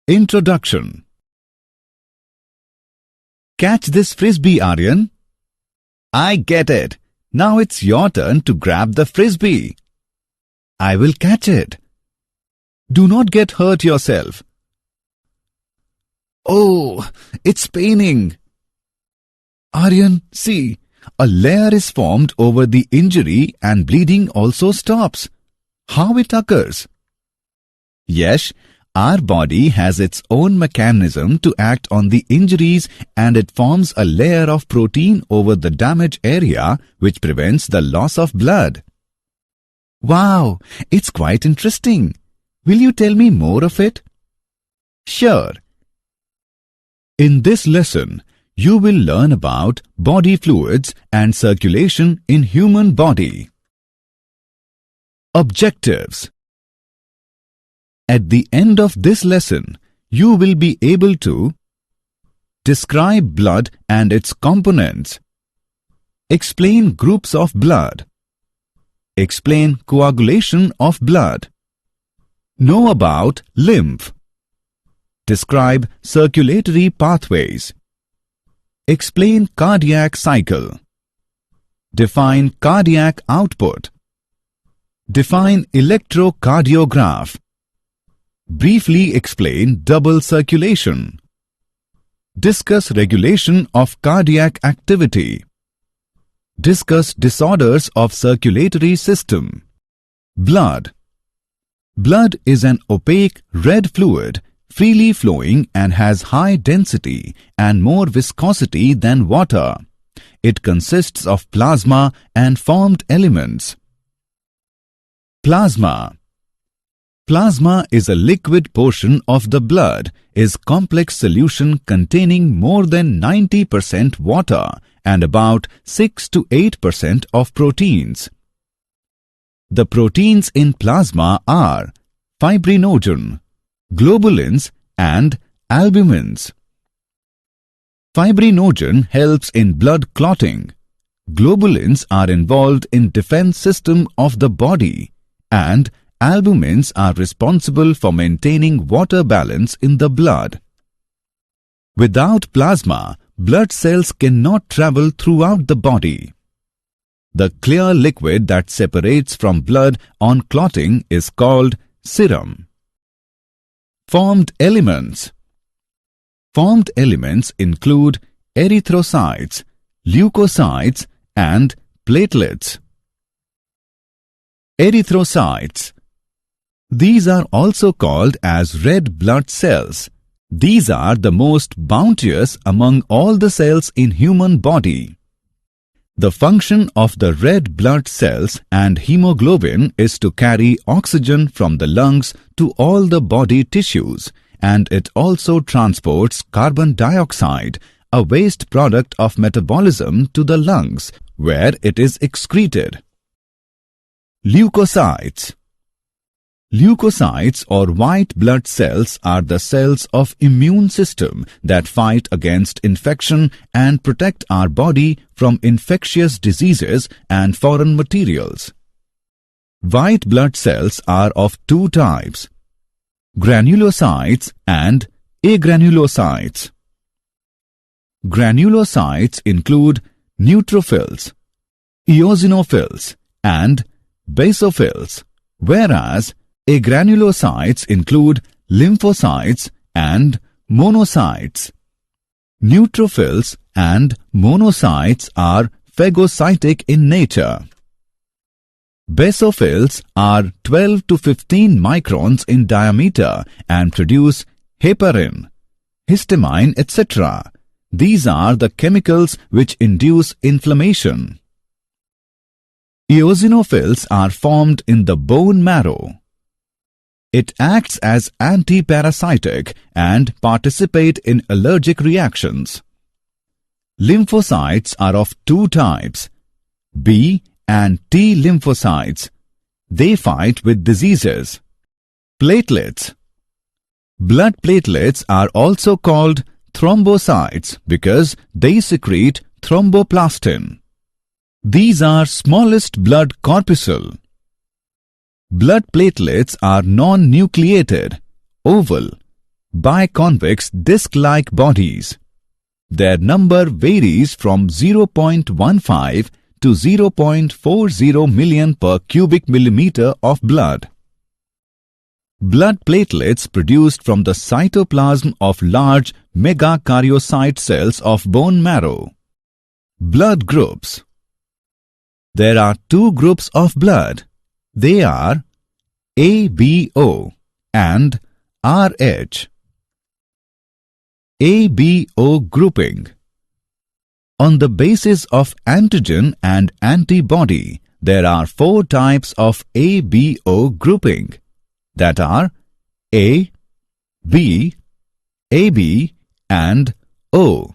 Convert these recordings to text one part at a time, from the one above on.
Introduction. Catch this frisbee, Aryan. I get it. Now it's your turn to grab the frisbee. I will catch it. Do not get hurt yourself. Oh, it's paining. Aryan, see, a layer is formed over the injury and bleeding also stops. How it occurs? Yes, our body has its own mechanism to act on the injuries, and it forms a layer of protein over the damaged area which prevents the loss of blood. Wow, it's quite interesting. Will you tell me more of it? Sure. In this lesson, you will learn about body fluids and circulation in human body. Objectives. At the end of this lesson, you will be able to describe blood and its components, explain groups of blood, explain coagulation of blood, know about lymph, describe circulatory pathways, explain cardiac cycle, define cardiac output, define electrocardiograph, briefly explain double circulation, discuss regulation of cardiac activity, discuss disorders of circulatory system. Blood. Blood is an opaque red fluid, freely flowing and has high density and more viscosity than water. It consists of plasma and formed elements. Plasma. Plasma is a liquid portion of the blood, is complex solution containing more than 90% water and about 6 to 8% of proteins. The proteins in plasma are fibrinogen, globulins and albumins. Fibrinogen helps in blood clotting. Globulins are involved in defense system of the body, and albumins are responsible for maintaining water balance in the blood. Without plasma, blood cells cannot travel throughout the body. The clear liquid that separates from blood on clotting is called serum. Formed elements. Formed elements include erythrocytes, leukocytes, and platelets. Erythrocytes. These are also called as red blood cells. These are the most bounteous among all the cells in human body. The function of the red blood cells and hemoglobin is to carry oxygen from the lungs to all the body tissues, and it also transports carbon dioxide, a waste product of metabolism, to the lungs, where it is excreted. Leukocytes. Leukocytes or white blood cells are the cells of immune system that fight against infection and protect our body from infectious diseases and foreign materials. White blood cells are of two types: granulocytes and agranulocytes. Granulocytes include neutrophils, eosinophils, and basophils, whereas agranulocytes include lymphocytes and monocytes. Neutrophils and monocytes are phagocytic in nature. Basophils are 12 to 15 microns in diameter and produce heparin, histamine, etc. These are the chemicals which induce inflammation. Eosinophils are formed in the bone marrow. It acts as anti-parasitic and participate in allergic reactions. Lymphocytes are of two types, B and T lymphocytes. They fight with diseases. Platelets. Blood platelets are also called thrombocytes because they secrete thromboplastin. These are smallest blood corpuscle. Blood platelets are non-nucleated, oval. biconvex disc-like bodies. Their number varies from 0.15 to 0.40 million per cubic millimeter of blood. Blood platelets produced from the cytoplasm of large megakaryocyte cells of bone marrow. Blood groups. There are two groups of blood. They are ABO and RH. ABO grouping. On the basis of antigen and antibody, there are four types of ABO grouping, that are A, B, AB and O.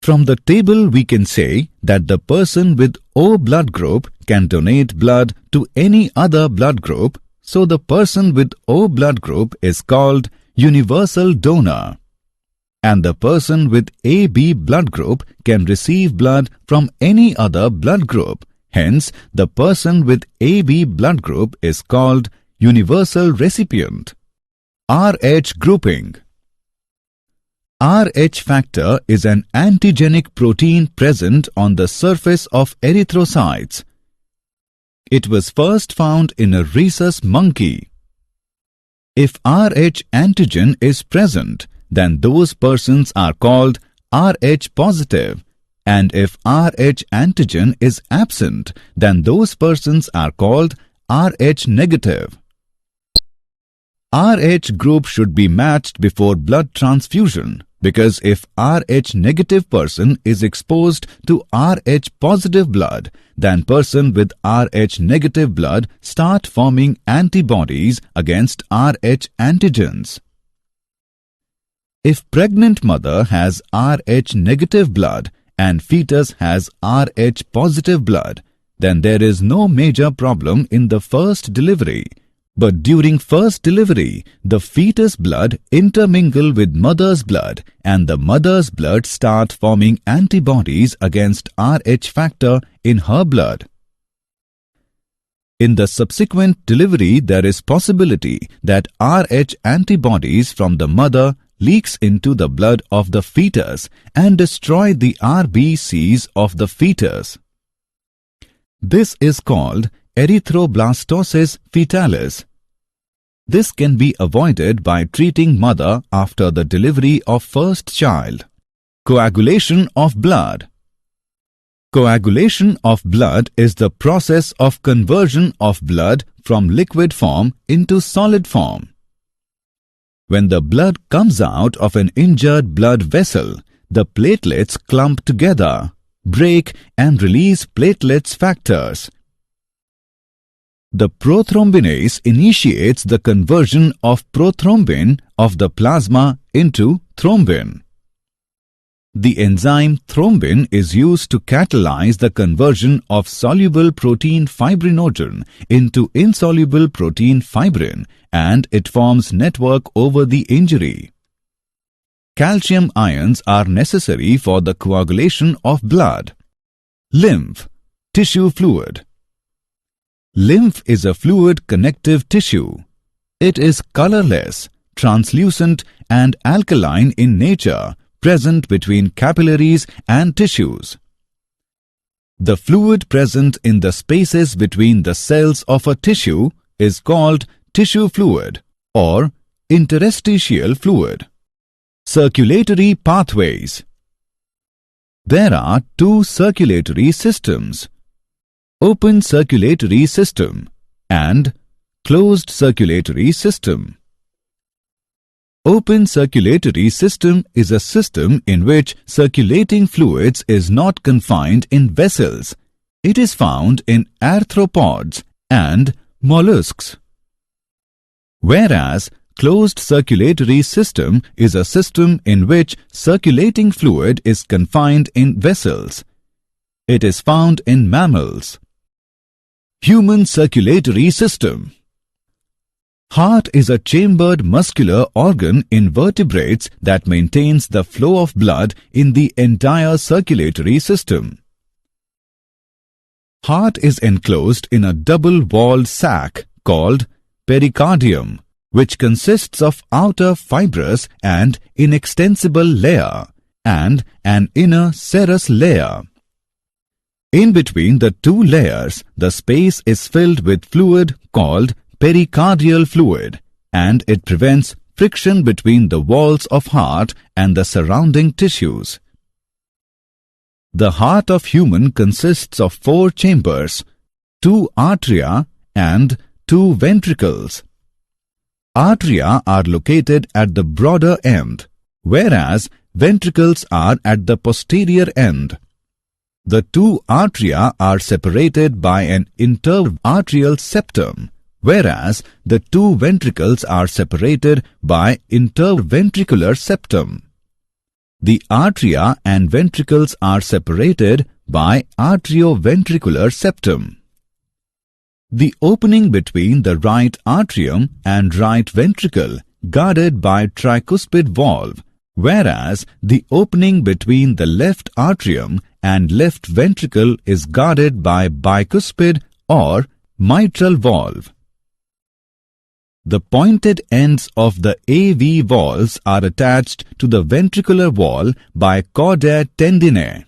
From the table we can say that the person with O blood group can donate blood to any other blood group, so the person with O blood group is called universal donor. And the person with AB blood group can receive blood from any other blood group. Hence, the person with AB blood group is called universal recipient. RH grouping. RH factor is an antigenic protein present on the surface of erythrocytes. It was first found in a rhesus monkey. If RH antigen is present, then those persons are called RH positive, and if RH antigen is absent, then those persons are called RH negative. RH group should be matched before blood transfusion, because if RH negative person is exposed to RH positive blood, then person with RH negative blood start forming antibodies against RH antigens. If pregnant mother has RH negative blood and fetus has RH positive blood, then there is no major problem in the first delivery. But during first delivery, the fetus blood intermingle with mother's blood and the mother's blood start forming antibodies against RH factor in her blood. In the subsequent delivery, there is possibility that RH antibodies from the mother leaks into the blood of the fetus and destroy the RBCs of the fetus. This is called erythroblastosis fetalis. This can be avoided by treating mother after the delivery of first child. Coagulation of blood. Coagulation of blood is the process of conversion of blood from liquid form into solid form. When the blood comes out of an injured blood vessel, the platelets clump together, break and release platelets factors. The prothrombinase initiates the conversion of prothrombin of the plasma into thrombin. The enzyme thrombin is used to catalyze the conversion of soluble protein fibrinogen into insoluble protein fibrin, and it forms network over the injury. Calcium ions are necessary for the coagulation of blood. Lymph, tissue fluid. Lymph is a fluid connective tissue. It is colorless, translucent and alkaline in nature, present between capillaries and tissues. The fluid present in the spaces between the cells of a tissue is called tissue fluid or interstitial fluid. Circulatory pathways. There are two circulatory systems: open circulatory system and closed circulatory system. Open circulatory system is a system in which circulating fluids is not confined in vessels. It is found in arthropods and mollusks. Whereas closed circulatory system is a system in which circulating fluid is confined in vessels. It is found in mammals. Human circulatory system. Heart is a chambered muscular organ in vertebrates that maintains the flow of blood in the entire circulatory system. Heart is enclosed in a double-walled sac called pericardium, which consists of outer fibrous and inextensible layer and an inner serous layer. In between the two layers, the space is filled with fluid called pericardial fluid, and it prevents friction between the walls of heart and the surrounding tissues. The heart of human consists of 4 chambers, 2 arteria and 2 ventricles. Arteria are located at the broader end, whereas ventricles are at the posterior end. The 2 arteria are separated by an interarterial septum, whereas the 2 ventricles are separated by interventricular septum. The arteria and ventricles are separated by arterioventricular septum. The opening between the right atrium and right ventricle guarded by tricuspid valve, whereas the opening between the left atrium and left ventricle is guarded by bicuspid or mitral valve. The pointed ends of the AV valves are attached to the ventricular wall by chordae tendineae.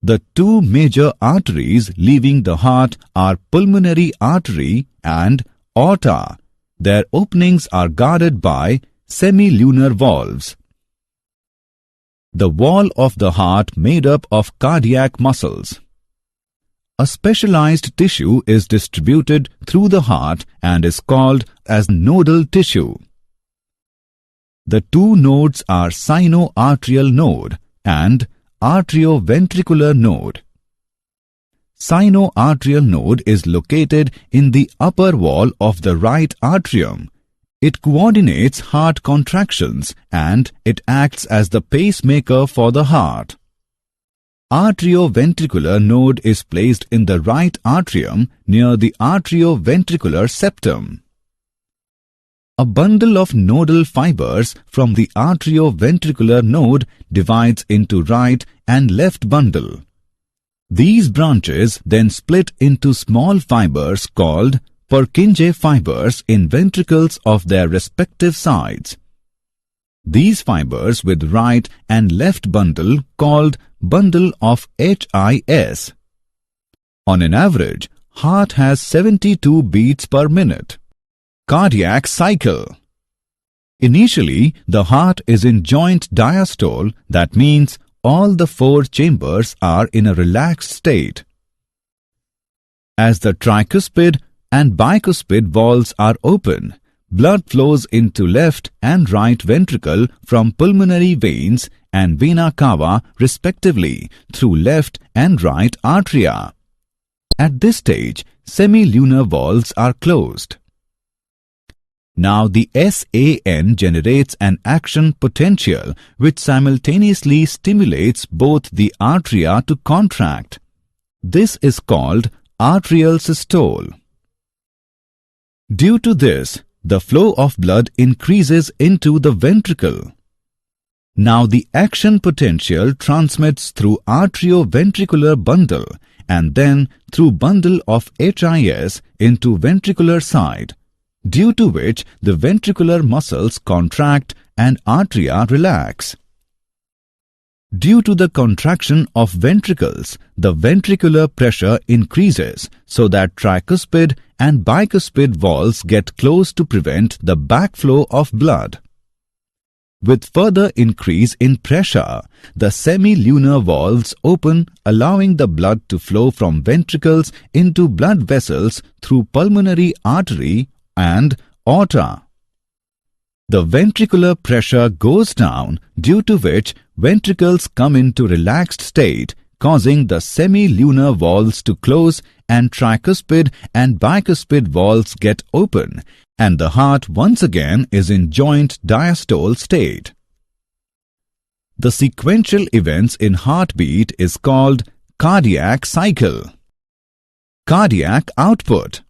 The 2 major arteries leaving the heart are pulmonary artery and aorta. Their openings are guarded by semilunar valves. The wall of the heart made up of cardiac muscles. A specialized tissue is distributed through the heart and is called as nodal tissue. The 2 nodes are sinoarterial node and arterioventricular node. Sinoarterial node is located in the upper wall of the right atrium. It coordinates heart contractions and it acts as the pacemaker for the heart. Arterioventricular node is placed in the right atrium near the arterioventricular septum. A bundle of nodal fibers from the arterioventricular node divides into right and left bundle. These branches then split into small fibers called Purkinje fibers in ventricles of their respective sides. These fibers with right and left bundle called bundle of HIS. On an average, heart has 72 beats per minute. Cardiac cycle. Initially, the heart is in joint diastole, that means all the 4 chambers are in a relaxed state. As the tricuspid and bicuspid valves are open, blood flows into left and right ventricle from pulmonary veins and vena cava respectively through left and right arteria. At this stage, semilunar valves are closed. Now the SAN generates an action potential which simultaneously stimulates both the arteria to contract. This is called arterial systole. Due to this, the flow of blood increases into the ventricle. Now the action potential transmits through arterioventricular bundle and then through bundle of HIS into ventricular side, due to which the ventricular muscles contract and arteria relax. Due to the contraction of ventricles, the ventricular pressure increases so that tricuspid and bicuspid valves get closed to prevent the backflow of blood. With further increase in pressure, the semilunar valves open, allowing the blood to flow from ventricles into blood vessels through pulmonary artery and aorta. The ventricular pressure goes down, due to which ventricles come into relaxed state, causing the semilunar valves to close and tricuspid and bicuspid valves get open, and the heart once again is in joint diastole state. The sequential events in heartbeat is called cardiac cycle. Cardiac output.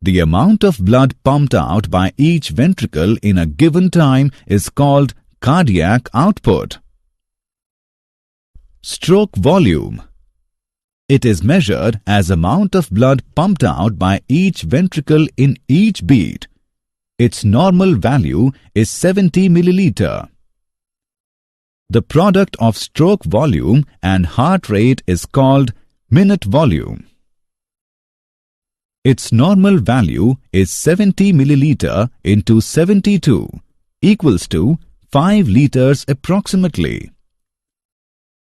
The amount of blood pumped out by each ventricle in a given time is called cardiac output. Stroke volume. It is measured as amount of blood pumped out by each ventricle in each beat. Its normal value is 70 milliliter. The product of stroke volume and heart rate is called minute volume. Its normal value is 70 milliliter into 72 equals to 5 liters approximately.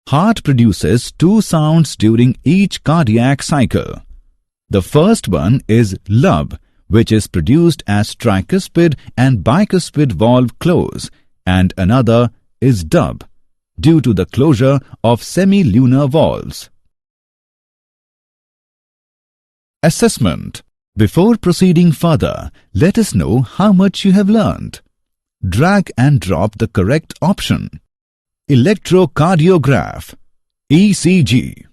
Heart produces two sounds during each cardiac cycle. The first one is lub, which is produced as tricuspid and bicuspid valve close, and another is dub, due to the closure of semi-lunar valves. Assessment. Before proceeding further, let us know how much you have learned. Drag and drop the correct option. Electrocardiograph, ECG.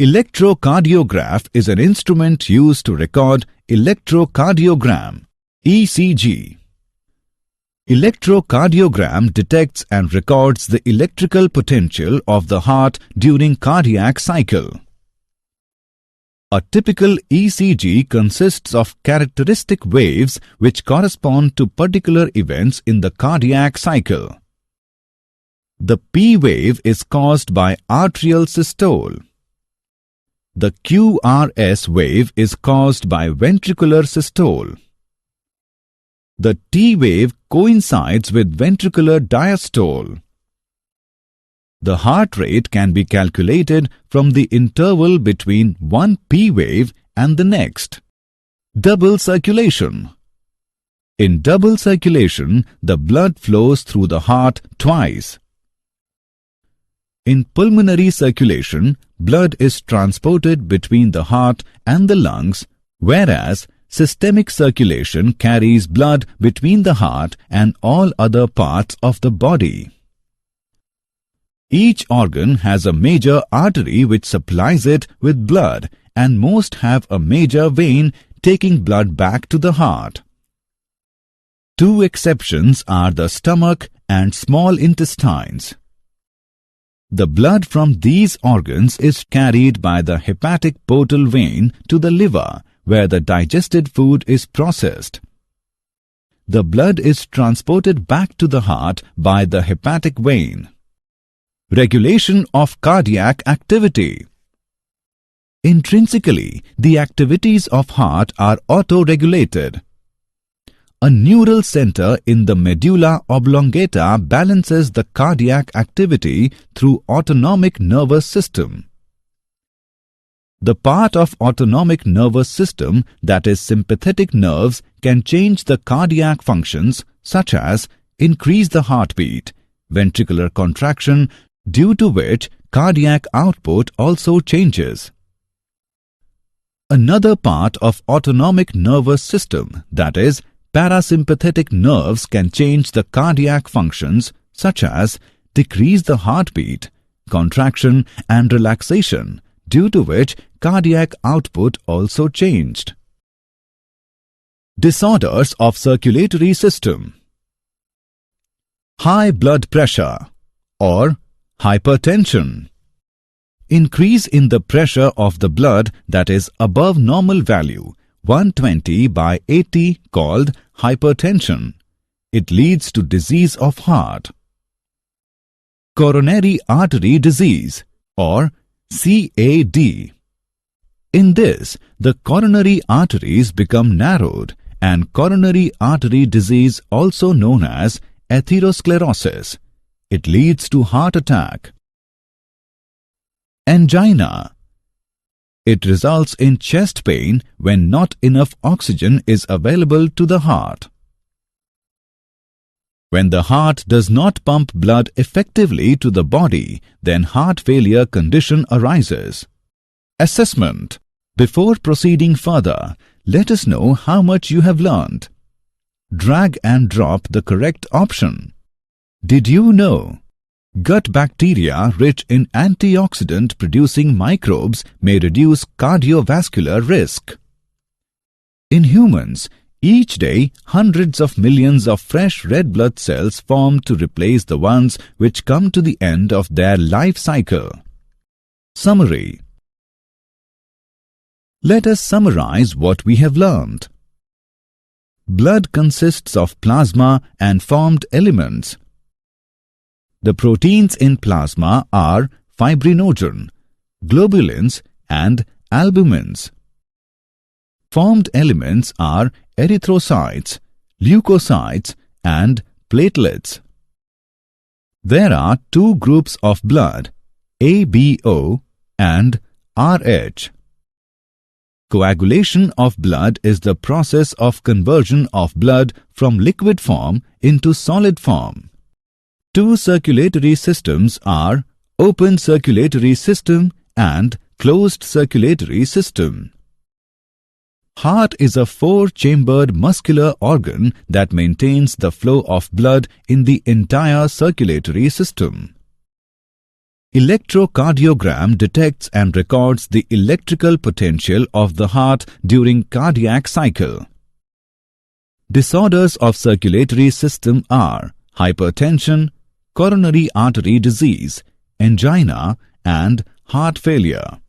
Electrocardiograph is an instrument used to record electrocardiogram, ECG. Electrocardiogram detects and records the electrical potential of the heart during cardiac cycle. A typical ECG consists of characteristic waves which correspond to particular events in the cardiac cycle. The P wave is caused by arterial systole. The QRS wave is caused by ventricular systole. The T wave coincides with ventricular diastole. The heart rate can be calculated from the interval between one P wave and the next. Double circulation. In double circulation, the blood flows through the heart twice. In pulmonary circulation, blood is transported between the heart and the lungs, whereas systemic circulation carries blood between the heart and all other parts of the body. Each organ has a major artery which supplies it with blood, and most have a major vein taking blood back to the heart. Two exceptions are the stomach and small intestines. The blood from these organs is carried by the hepatic portal vein to the liver, where the digested food is processed. The blood is transported back to the heart by the hepatic vein. Regulation of cardiac activity. Intrinsically, the activities of heart are auto-regulated. A neural center in the medulla oblongata balances the cardiac activity through autonomic nervous system. The part of autonomic nervous system that is sympathetic nerves can change the cardiac functions such as increase the heartbeat, ventricular contraction, due to which cardiac output also changes. Another part of autonomic nervous system, that is, parasympathetic nerves, can change the cardiac functions such as decrease the heartbeat, contraction and relaxation, due to which cardiac output also changed. Disorders of circulatory system. High blood pressure or hypertension. Increase in the pressure of the blood that is above normal value, 120/80, called hypertension. It leads to disease of heart. Coronary artery disease or CAD. In this, the coronary arteries become narrowed, and coronary artery disease, also known as atherosclerosis. It leads to heart attack. Angina. It results in chest pain when not enough oxygen is available to the heart. When the heart does not pump blood effectively to the body, then heart failure condition arises. Assessment. Before proceeding further, let us know how much you have learned. Drag and drop the correct option. Did you know? Gut bacteria rich in antioxidant-producing microbes may reduce cardiovascular risk. In humans, each day hundreds of millions of fresh red blood cells form to replace the ones which come to the end of their life cycle. Summary. Let us summarize what we have learned. Blood consists of plasma and formed elements. The proteins in plasma are fibrinogen, globulins and albumins. Formed elements are erythrocytes, leukocytes and platelets. There are two groups of blood, ABO and RH. Coagulation of blood is the process of conversion of blood from liquid form into solid form. Two circulatory systems are open circulatory system and closed circulatory system. Heart is a four-chambered muscular organ that maintains the flow of blood in the entire circulatory system. Electrocardiogram detects and records the electrical potential of the heart during cardiac cycle. Disorders of circulatory system are hypertension, coronary artery disease, angina and heart failure.